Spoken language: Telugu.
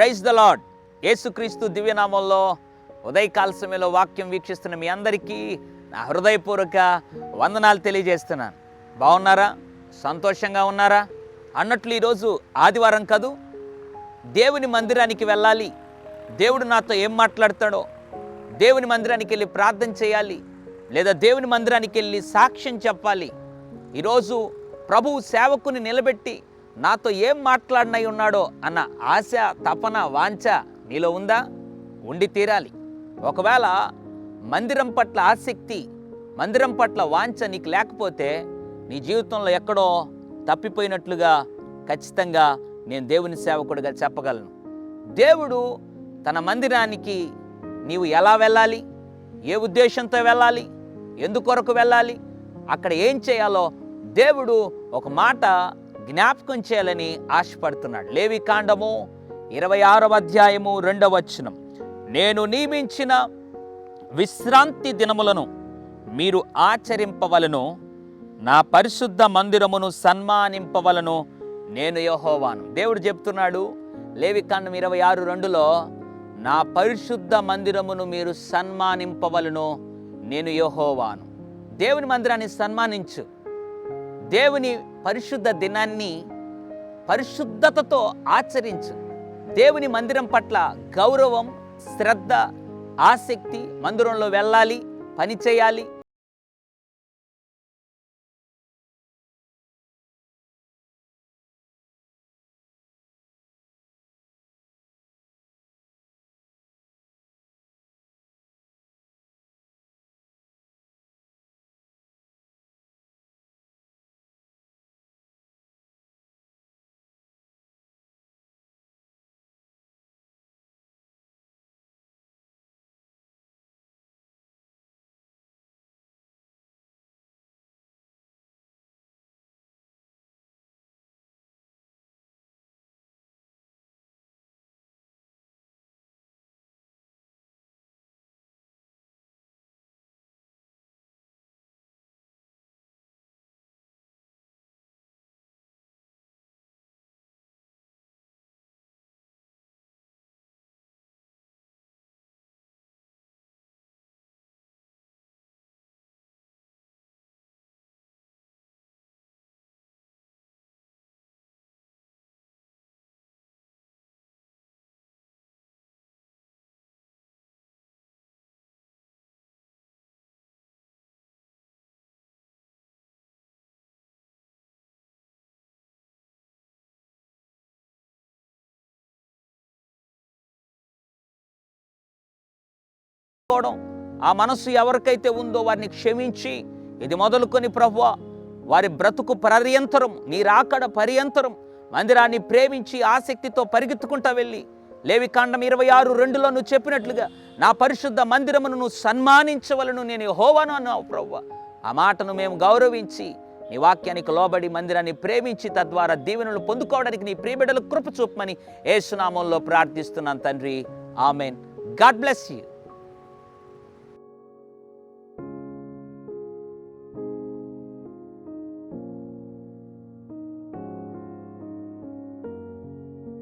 Praise the lord. యేసుక్రీస్తు దివ్యనామంలో ఉదయకాల సమయంలో వాక్యం వీక్షిస్తున్న మీ అందరికీ నా హృదయపూర్వక వందనాలు తెలియజేస్తున్నాను. బాగున్నారా? సంతోషంగా ఉన్నారా? అన్నట్లు ఈరోజు ఆదివారం కదూ, దేవుని మందిరానికి వెళ్ళాలి. దేవుడు నాతో ఏం మాట్లాడతాడో, దేవుని మందిరానికి వెళ్ళి ప్రార్థన చేయాలి, లేదా దేవుని మందిరానికి వెళ్ళి సాక్ష్యం చెప్పాలి. ఈరోజు ప్రభువు సేవకుని నిలబెట్టి నాతో ఏం మాట్లాడినై ఉన్నాడో అన్న ఆశ, తపన, వాంఛ నీలో ఉందా? ఉండి తీరాలి. ఒకవేళ మందిరం పట్ల ఆసక్తి, మందిరం పట్ల వాంఛ నీకు లేకపోతే నీ జీవితంలో ఎక్కడో తప్పిపోయినట్లుగా ఖచ్చితంగా నేను దేవుని సేవకుడిగా చెప్పగలను. దేవుడు తన మందిరానికి నీవు ఎలా వెళ్ళాలి, ఏ ఉద్దేశంతో వెళ్ళాలి, ఎందుకొరకు వెళ్ళాలి, అక్కడ ఏం చేయాలో దేవుడు ఒక మాట జ్ఞాపకం చేయాలని ఆశపడుతున్నాడు. లేవికాండము 26వ అధ్యాయము 2వ వచనం, నేను నియమించిన విశ్రాంతి దినములను మీరు ఆచరింపవలను, నా పరిశుద్ధ మందిరమును సన్మానింపవలను, నేను యెహోవాను. దేవుడు చెప్తున్నాడు లేవికాండం 26:2లో, నా పరిశుద్ధ మందిరమును మీరు సన్మానింపవలను, నేను యెహోవాను. దేవుని మందిరాన్ని సన్మానించు. దేవుని పరిశుద్ధ దినాన్ని పరిశుద్ధతతో ఆచరించు. దేవుని మందిరం పట్ల గౌరవం, శ్రద్ధ, ఆసక్తి, మందిరంలో వెళ్ళాలి, పని చేయాలి. ఆ మనస్సు ఎవరికైతే ఉందో వారిని క్షమించి, ఇది మొదలుకొని ప్రభువా వారి బ్రతుకు పర్యంతరం, నీ రాకడ పర్యంతరం మందిరాన్ని ప్రేమించి ఆసక్తితో పరిగెత్తుకుంటా వెళ్ళి, లేవికాండం 26:2లో నువ్వు చెప్పినట్లుగా నా పరిశుద్ధ మందిరమును నువ్వు సన్మానించవలను, నేను యెహోవాను అన్నావు ప్రభువా. ఆ మాటను మేము గౌరవించి నీ వాక్యానికి లోబడి మందిరాన్ని ప్రేమించి తద్వారా దీవెనలు పొందుకోవడానికి నీ ప్రియబిడ్డలకు కృప చూపమని యేసు నామములో ప్రార్థిస్తున్నాను తండ్రి. ఆమెన్. God bless you.